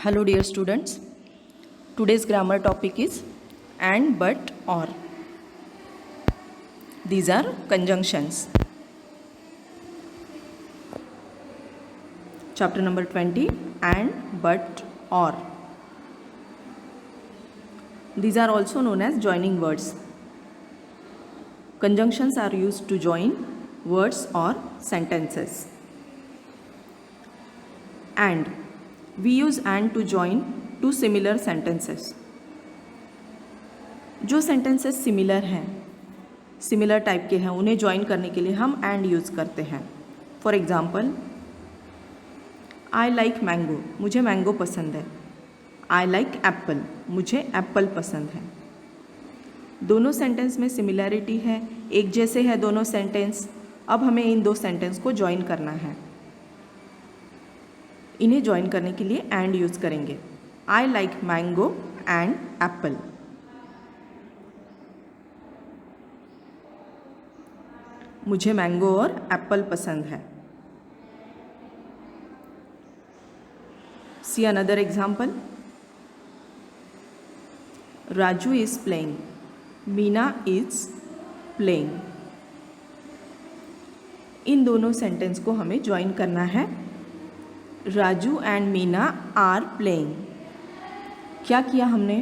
Hello dear students, today's grammar topic is and, but, or. These are conjunctions. Chapter number 20, and, but, or. These are also known as joining words. Conjunctions are used to join words or sentences. And. We use and to join two similar sentences. जो sentences similar हैं, similar type के हैं, उन्हें join करने के लिए हम and use करते हैं. For example, I like mango, मुझे मैंगो पसंद है. आई लाइक एप्पल, मुझे एप्पल पसंद है. दोनों सेंटेंस में सिमिलैरिटी है, एक जैसे है दोनों सेंटेंस. अब हमें इन दो सेंटेंस को ज्वाइन करना है. इन्हें ज्वाइन करने के लिए एंड यूज़ करेंगे. I like mango and apple. मुझे मैंगो और एप्पल पसंद है. See another example, Raju is playing, Meena is playing. इन दोनों सेंटेंस को हमें ज्वाइन करना है. Raju and Meena are playing. क्या किया हमने?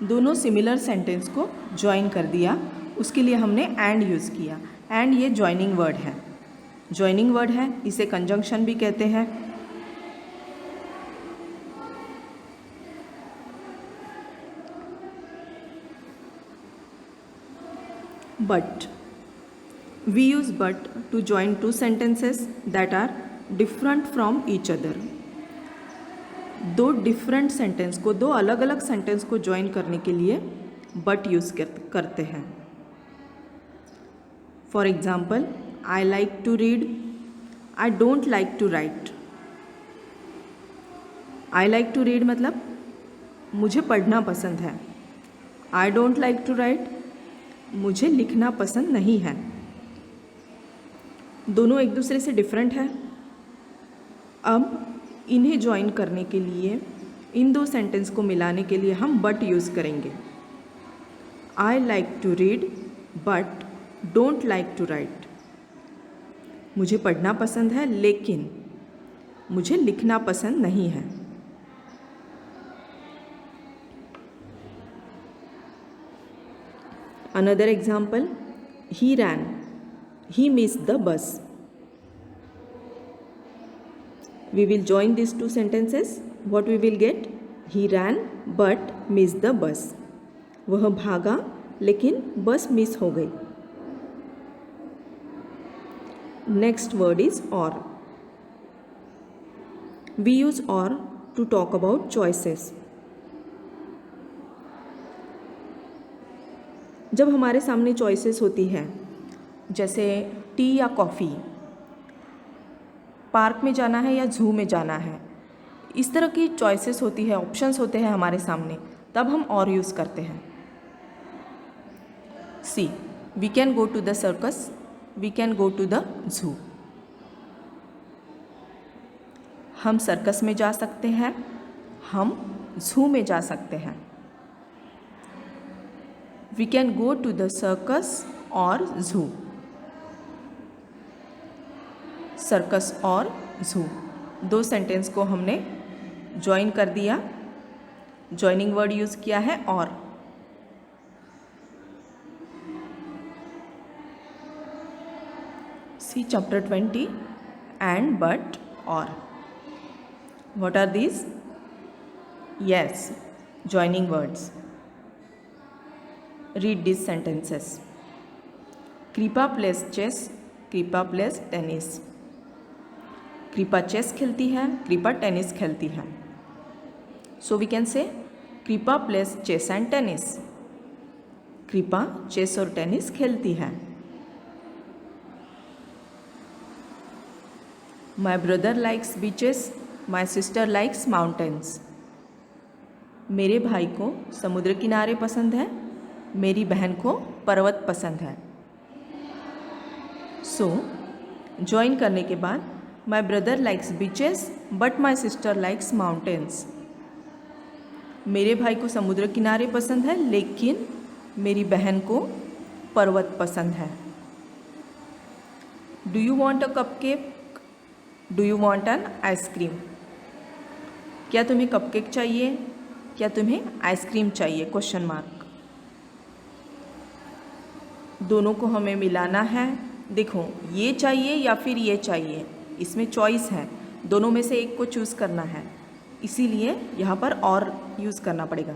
दोनों सिमिलर सेंटेंस को ज्वाइन कर दिया. उसके लिए हमने एंड यूज़ किया. एंड ये ज्वाइनिंग वर्ड है. ज्वाइनिंग वर्ड है, इसे कंजंक्शन भी कहते हैं. But we use but to join two sentences that are different from each other. दो डिफरेंट सेंटेंस को, दो अलग अलग सेंटेंस को ज्वाइन करने के लिए बट यूज़ करते हैं. For example, I like to read, I don't like to write. I like to read मतलब मुझे पढ़ना पसंद है. I don't like to write, मुझे लिखना पसंद नहीं है. दोनों एक दूसरे से डिफरेंट है. अब इन्हें ज्वाइन करने के लिए, इन दो सेंटेंस को मिलाने के लिए हम बट यूज़ करेंगे. I like to read but don't like to write. मुझे पढ़ना पसंद है लेकिन मुझे लिखना पसंद नहीं है. Another example, he ran, he missed the bus. We will join these two sentences. What we will get? He ran but missed the bus. वह भागा लेकिन बस मिस हो गई. Next word is or. We use or to talk about choices. जब हमारे सामने choices होती है, जैसे टी या कॉफ़ी, पार्क में जाना है या ज़ू में जाना है, इस तरह की चॉइसेस होती है, ऑप्शंस होते हैं हमारे सामने, तब हम और यूज़ करते हैं. See, we can go to the circus, we can go to the zoo. हम सर्कस में जा सकते हैं, हम ज़ू में जा सकते हैं. We can go to the circus और ज़ू. सर्कस और ज़ू, दो सेंटेंस को हमने ज्वाइन कर दिया. ज्वाइनिंग वर्ड यूज़ किया है और. See chapter 20, and, but, or. What are these? Yes, joining words. Read these sentences. Kripa plays chess, Kripa plays tennis. Kripa chess खेलती है, कृपा टेनिस खेलती है. सो वी कैन से कृपा plays chess and tennis. Kripa chess और टेनिस खेलती है. My brother likes beaches, my sister likes mountains. मेरे भाई को समुद्र किनारे पसंद है, मेरी बहन को पर्वत पसंद है. सो ज्वाइन करने के बाद, my brother likes beaches but my sister likes mountains. मेरे भाई को समुद्र किनारे पसंद है, लेकिन मेरी बहन को पर्वत पसंद है। Do you want a cupcake? Do you want an ice cream? क्या तुम्हें कपकेक चाहिए? क्या तुम्हें आइसक्रीम चाहिए? Question mark. दोनों को हमें मिलाना है। देखो, ये चाहिए या फिर ये चाहिए, इसमें चॉइस है, दोनों में से एक को चूज़ करना है, इसीलिए यहाँ पर और यूज़ करना पड़ेगा।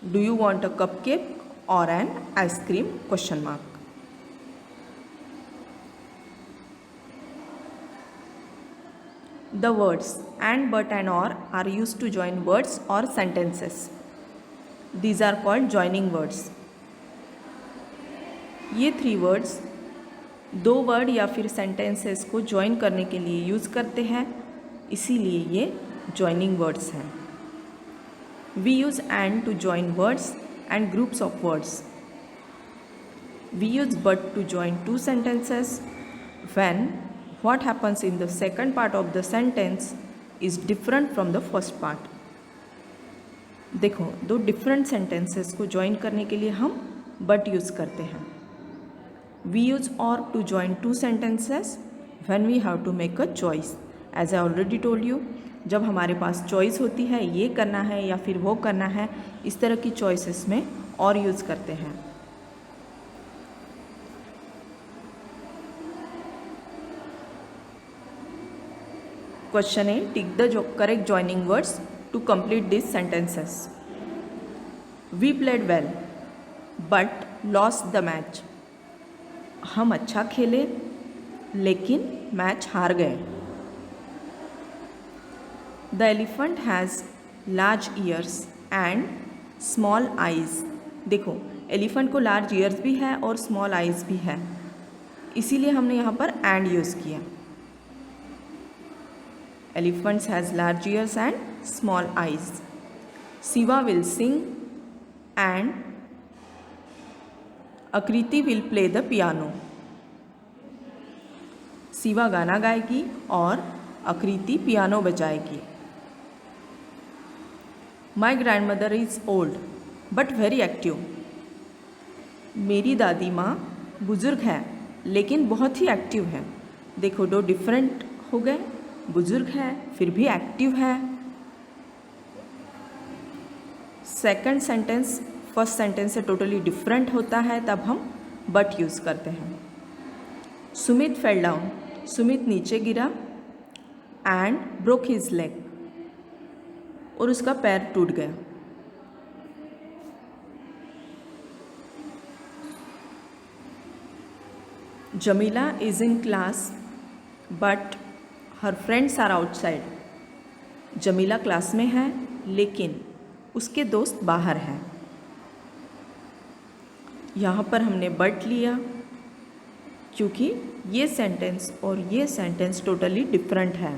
Do you want a cupcake और an ice cream? Question mark. The words and, but, and, or are used to join words or sentences. These are called joining words. ये 3 words 2 वर्ड या फिर sentences को join करने के लिए use करते हैं, इसीलिए ये joining words हैं। We use and to join words and groups of words. We use but to join 2 sentences when what happens in the second part of the sentence is different from the first part. देखो, 2 different sentences को join करने के लिए हम but use करते हैं। We use or to join 2 sentences when we have to make a choice. As I already told you, जब हमारे पास चॉइस होती है, ये करना है या फिर वो करना है, इस तरह की चॉइसेस में और यूज़ करते हैं। Question A. Tick the correct joining words to complete these sentences. We played well, but lost the match. हम अच्छा खेले, लेकिन मैच हार गए। The elephant has large ears and small eyes. देखो, एलिफेंट को लार्ज ईयर्स भी है और स्मॉल आइज़ भी है, इसीलिए हमने यहाँ पर एंड यूज़ किया। Elephants has large ears and small eyes. Shiva will sing and Akriti will play the piano. Shiva गाना गाएगी और आकृति piano बजाएगी। My grandmother is old but very active. मेरी दादी माँ बुजुर्ग है लेकिन बहुत ही एक्टिव है। देखो, 2 डिफरेंट हो गए, बुजुर्ग है फिर भी एक्टिव है। सेकंड सेंटेंस फर्स्ट सेंटेंस से टोटली डिफरेंट होता है, तब हम बट यूज़ करते हैं। सुमित फेल डाउन, सुमित नीचे गिरा एंड ब्रोक हिज लेग, और उसका पैर टूट गया। Jamila is in class but her friends are outside. Jamila class में है लेकिन उसके दोस्त बाहर हैं। यहाँ पर हमने बट लिया क्योंकि ये सेंटेंस और ये सेंटेंस टोटली डिफरेंट है।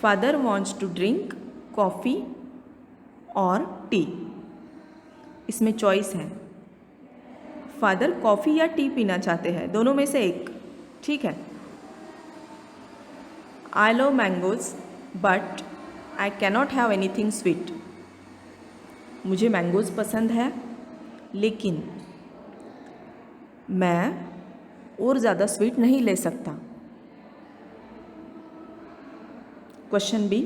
Father wants to drink coffee और टी, इसमें चॉइस है। फादर कॉफ़ी या टी पीना चाहते हैं, दोनों में से एक, ठीक है। I love mangoes but I cannot have anything sweet. मुझे मैंगोज़ पसंद है लेकिन मैं और ज़्यादा स्वीट नहीं ले सकता। Question B.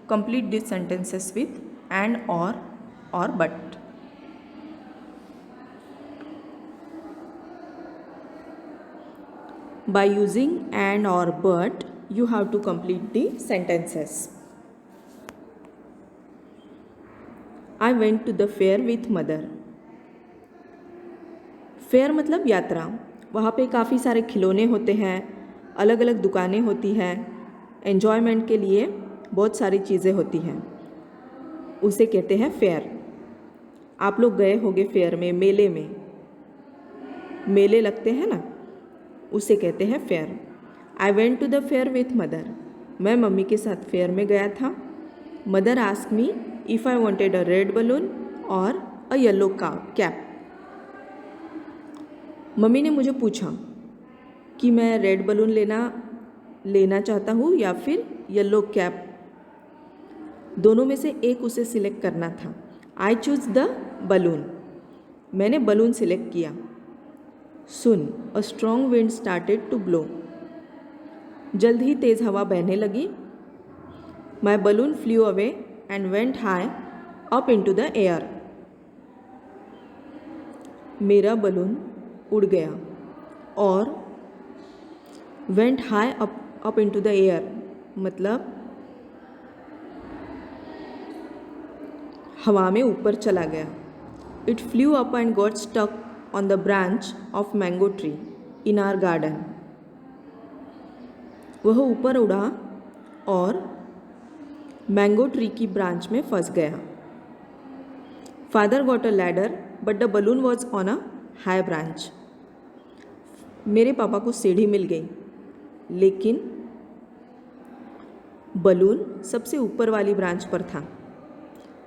Complete this sentences with and or but. By using and or but, you have to complete the sentences. I went to the fair with mother. Fair मतलब यात्रा। वहाँ पे काफ़ी सारे खिलौने होते हैं, अलग अलग दुकानें होती हैं, एन्जॉयमेंट के लिए बहुत सारी चीज़ें होती हैं, उसे कहते हैं फेयर। आप लोग गए होंगे फेयर में, मेले में मेले लगते हैं ना, उसे कहते हैं fair. I went to the fair with mother, मैं मम्मी के साथ फेयर में गया था। Mother ask me if I wanted a red balloon और अ येलो कैप। मम्मी ने मुझे पूछा कि मैं रेड बलून लेना चाहता हूँ या फिर येलो कैप। दोनों में से एक उसे सिलेक्ट करना था। आई चूज द बलून, मैंने बलून सिलेक्ट किया। Soon, a strong wind started to blow, जल्द ही तेज हवा बहने लगी। My balloon flew away and went high up into the air, मेरा बलून उड़ गया और went high up into the air मतलब हवा में ऊपर चला गया। It flew up and got stuck on the branch of mango tree in our garden, वह ऊपर उड़ा और मैंगो ट्री की ब्रांच में फंस गया। Father got a ladder but the balloon was on a high branch, मेरे पापा को सीढ़ी मिल गई लेकिन बलून सबसे ऊपर वाली ब्रांच पर था।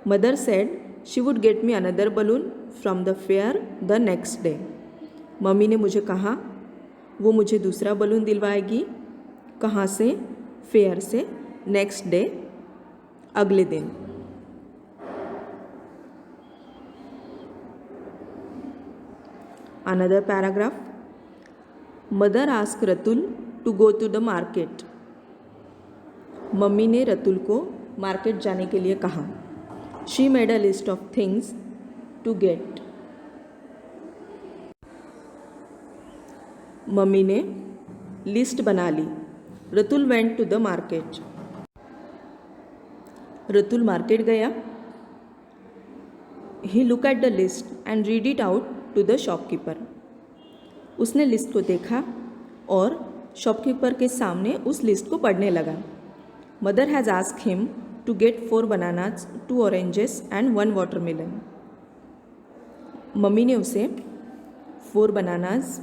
Mother said she would get me another balloon from the fair the next day, mummy ने मुझे कहा वो मुझे दूसरा बलून दिलवाएगी। कहाँ से? फेयर से, नेक्स्ट डे अगले दिन। Another paragraph, mother ask Ratul to go to the market, mummy ने रतुल को मार्केट जाने के लिए कहा। She made a list of things to get, mummy ने लिस्ट बना ली। Ratul went to the market, Ratul market गया। He look at the list and read it out to the shopkeeper, उसने लिस्ट को देखा और शॉपकीपर के सामने उस लिस्ट को पढ़ने लगा। Mother has asked him to get 4 bananas, 2 oranges and 1 watermelon, mummy ने उसे 4 बनानाज,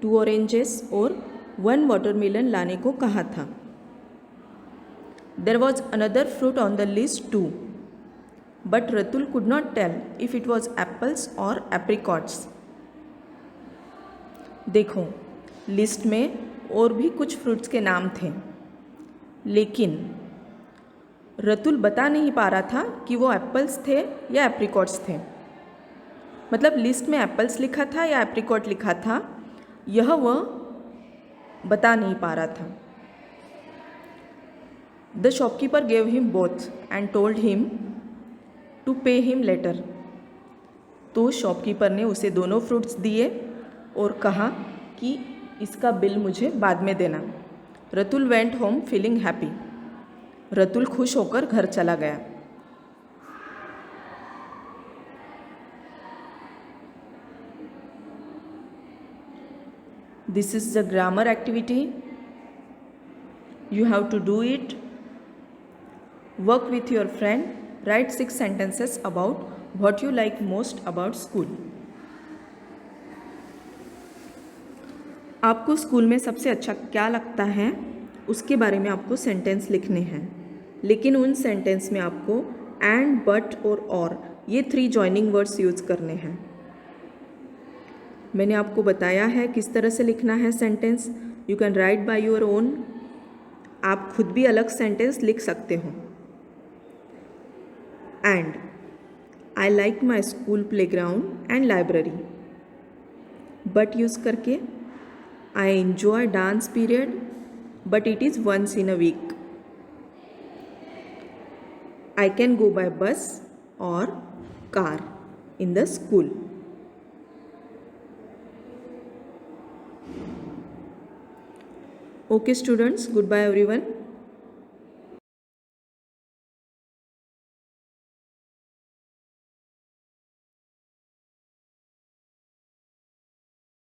2 ऑरेंजेस और 1 वाटरमेलन लाने को कहा था। There was another fruit on the list too, but Ratul could not tell if it was apples or apricots. देखो, list में और भी कुछ फ्रूट्स के नाम थे, लेकिन रतुल बता नहीं पा रहा था कि वो एप्पल्स थे या एप्रिकॉट्स थे। मतलब लिस्ट में एप्पल्स लिखा था या एप्रिकॉट लिखा था, यह वह बता नहीं पा रहा था। The shopkeeper gave him both and told him to pay him later. तो शॉपकीपर ने उसे दोनों फ्रूट्स दिए और कहा कि इसका बिल मुझे बाद में देना। Ratul went home feeling happy, Ratul खुश होकर घर चला गया। This is the grammar activity. You have to do it. Work with your friend. Write 6 sentences about what you like most about school. आपको स्कूल में सबसे अच्छा क्या लगता है उसके बारे में आपको सेंटेंस लिखने हैं, लेकिन उन सेंटेंस में आपको एंड, बट और ये 3 जॉइनिंग वर्ड्स यूज़ करने हैं। मैंने आपको बताया है किस तरह से लिखना है sentence. You can write by your own, आप खुद भी अलग सेंटेंस लिख सकते हो। And I like my school playground and library, but use करके I enjoy dance period but it is once in a week. I can go by bus और car in the school. Okay students, goodbye everyone.